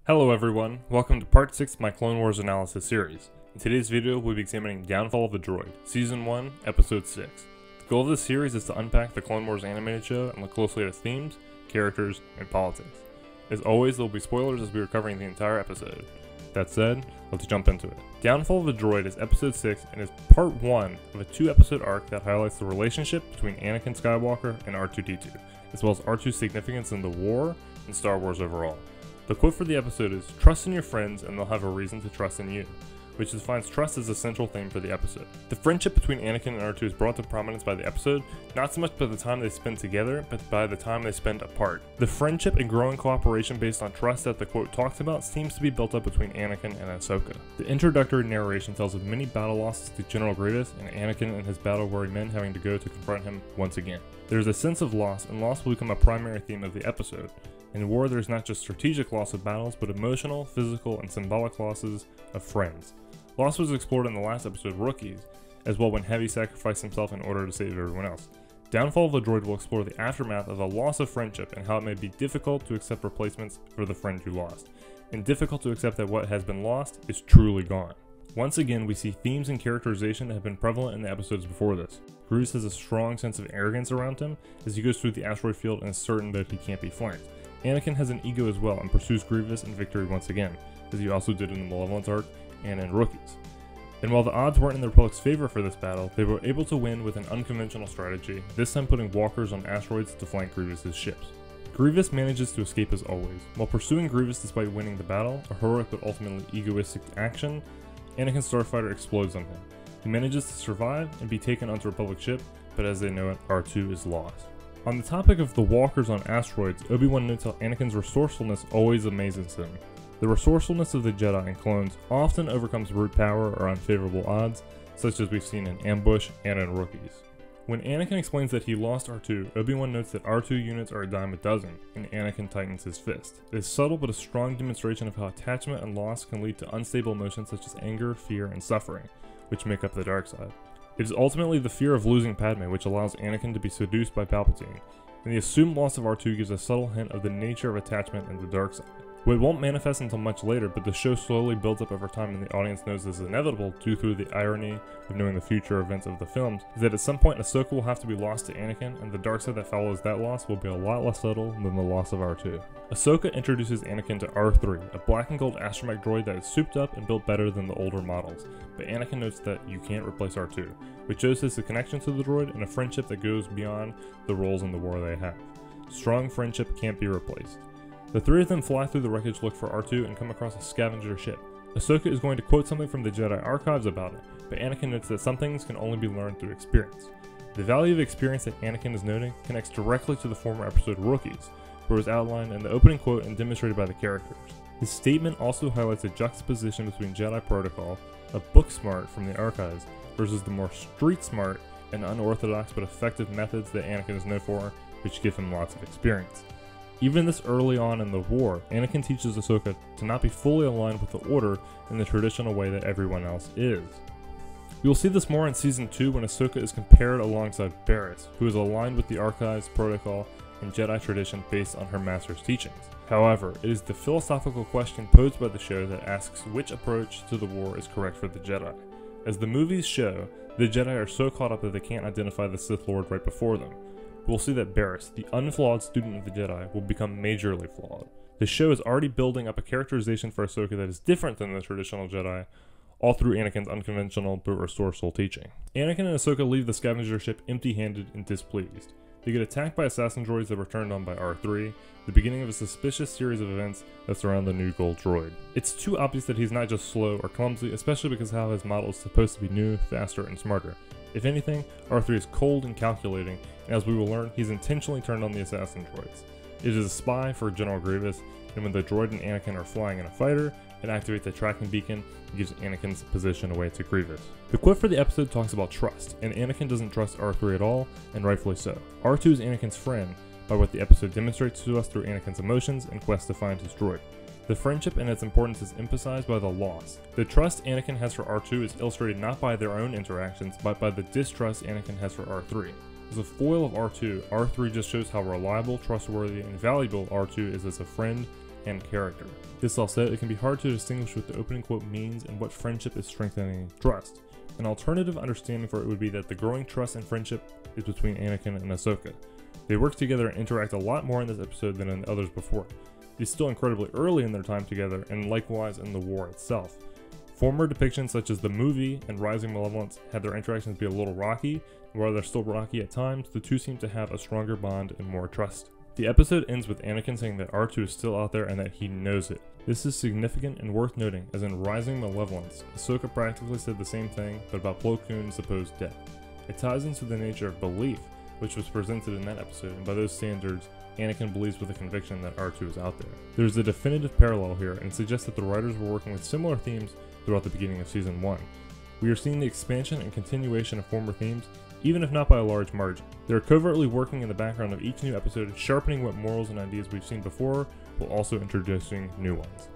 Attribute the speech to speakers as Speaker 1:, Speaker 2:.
Speaker 1: Hello everyone, welcome to part 6 of my Clone Wars analysis series. In today's video, we'll be examining Downfall of the Droid, Season 1, Episode 6. The goal of this series is to unpack the Clone Wars animated show and look closely at its themes, characters, and politics. As always, there will be spoilers as we are covering the entire episode. That said, let's jump into it. Downfall of the Droid is Episode 6 and is part 1 of a 2-episode arc that highlights the relationship between Anakin Skywalker and R2-D2, as well as R2's significance in the war and Star Wars overall. The quote for the episode is, "Trust in your friends and they'll have a reason to trust in you," which defines trust as a central theme for the episode. The friendship between Anakin and R2 is brought to prominence by the episode, not so much by the time they spend together, but by the time they spend apart. The friendship and growing cooperation based on trust that the quote talks about seems to be built up between Anakin and Ahsoka. The introductory narration tells of many battle losses to General Grievous and Anakin and his battle-weary men having to go to confront him once again. There is a sense of loss, and loss will become a primary theme of the episode. In war, there is not just strategic loss of battles, but emotional, physical, and symbolic losses of friends. Loss was explored in the last episode, Rookies, as well when Heavy sacrificed himself in order to save everyone else. Downfall of the Droid will explore the aftermath of a loss of friendship and how it may be difficult to accept replacements for the friend you lost, and difficult to accept that what has been lost is truly gone. Once again, we see themes and characterization that have been prevalent in the episodes before this. Grievous has a strong sense of arrogance around him as he goes through the asteroid field and is certain that he can't be flanked. Anakin has an ego as well and pursues Grievous and victory once again, as he also did in the Malevolence arc and in Rookies. And while the odds weren't in the Republic's favor for this battle, they were able to win with an unconventional strategy, this time putting walkers on asteroids to flank Grievous's ships. Grievous manages to escape as always. While pursuing Grievous despite winning the battle, a heroic but ultimately egoistic action, Anakin's starfighter explodes on him. He manages to survive and be taken onto a Republic ship, but as they know it, R2 is lost. On the topic of the walkers on asteroids, Obi-Wan notes how Anakin's resourcefulness always amazes him. The resourcefulness of the Jedi and clones often overcomes brute power or unfavorable odds, such as we've seen in Ambush and in Rookies. When Anakin explains that he lost R2, Obi-Wan notes that R2 units are a dime a dozen, and Anakin tightens his fist. It is subtle but a strong demonstration of how attachment and loss can lead to unstable emotions such as anger, fear, and suffering, which make up the dark side. It is ultimately the fear of losing Padme which allows Anakin to be seduced by Palpatine, and the assumed loss of R2 gives a subtle hint of the nature of attachment in the dark side. It won't manifest until much later, but the show slowly builds up over time and the audience knows this is inevitable due to the irony of knowing the future events of the films, is that at some point Ahsoka will have to be lost to Anakin, and the dark side that follows that loss will be a lot less subtle than the loss of R2. Ahsoka introduces Anakin to R3, a black and gold astromech droid that is souped up and built better than the older models, but Anakin notes that you can't replace R2, which shows his connection to the droid and a friendship that goes beyond the roles in the war they have. Strong friendship can't be replaced. The three of them fly through the wreckage to look for R2 and come across a scavenger ship. Ahsoka is going to quote something from the Jedi archives about it, but Anakin notes that some things can only be learned through experience. The value of experience that Anakin is noting connects directly to the former episode Rookies, where it was outlined in the opening quote and demonstrated by the characters. His statement also highlights a juxtaposition between Jedi protocol, a book smart from the archives, versus the more street smart and unorthodox but effective methods that Anakin is known for, which give him lots of experience. Even this early on in the war, Anakin teaches Ahsoka to not be fully aligned with the Order in the traditional way that everyone else is. We will see this more in Season 2 when Ahsoka is compared alongside Barriss, who is aligned with the Archives, protocol, and Jedi tradition based on her master's teachings. However, it is the philosophical question posed by the show that asks which approach to the war is correct for the Jedi. As the movies show, the Jedi are so caught up that they can't identify the Sith Lord right before them. We'll see that Barriss, the unflawed student of the Jedi, will become majorly flawed. The show is already building up a characterization for Ahsoka that is different than the traditional Jedi, all through Anakin's unconventional but resourceful teaching. Anakin and Ahsoka leave the scavenger ship empty-handed and displeased. They get attacked by Assassin Droids that were turned on by R3, the beginning of a suspicious series of events that surround the new gold droid. It's too obvious that he's not just slow or clumsy, especially because how his model is supposed to be new, faster, and smarter. If anything, R3 is cold and calculating, and as we will learn, he's intentionally turned on the Assassin Droids. It is a spy for General Grievous, and when the droid and Anakin are flying in a fighter, it activates a tracking beacon and gives Anakin's position away to Grievous. The quote for the episode talks about trust, and Anakin doesn't trust R3 at all, and rightfully so. R2 is Anakin's friend, by what the episode demonstrates to us through Anakin's emotions and quest to find his droid. The friendship and its importance is emphasized by the loss. The trust Anakin has for R2 is illustrated not by their own interactions, but by the distrust Anakin has for R3. As a foil of R2, R3 just shows how reliable, trustworthy, and valuable R2 is as a friend and character. This all said, it can be hard to distinguish what the opening quote means and what friendship is strengthening trust. An alternative understanding for it would be that the growing trust and friendship is between Anakin and Ahsoka. They work together and interact a lot more in this episode than in the others before. It is still incredibly early in their time together, and likewise in the war itself. Former depictions such as the movie and Rising Malevolence had their interactions be a little rocky, and while they're still rocky at times, the two seem to have a stronger bond and more trust. The episode ends with Anakin saying that R2 is still out there and that he knows it. This is significant and worth noting, as in Rising Malevolence, Ahsoka practically said the same thing, but about Plo Koon's supposed death. It ties into the nature of belief, which was presented in that episode, and by those standards, Anakin believes with a conviction that R2 is out there. There's a definitive parallel here, and suggests that the writers were working with similar themes throughout the beginning of Season 1. We are seeing the expansion and continuation of former themes, even if not by a large margin. They are covertly working in the background of each new episode, sharpening what morals and ideas we've seen before, while also introducing new ones.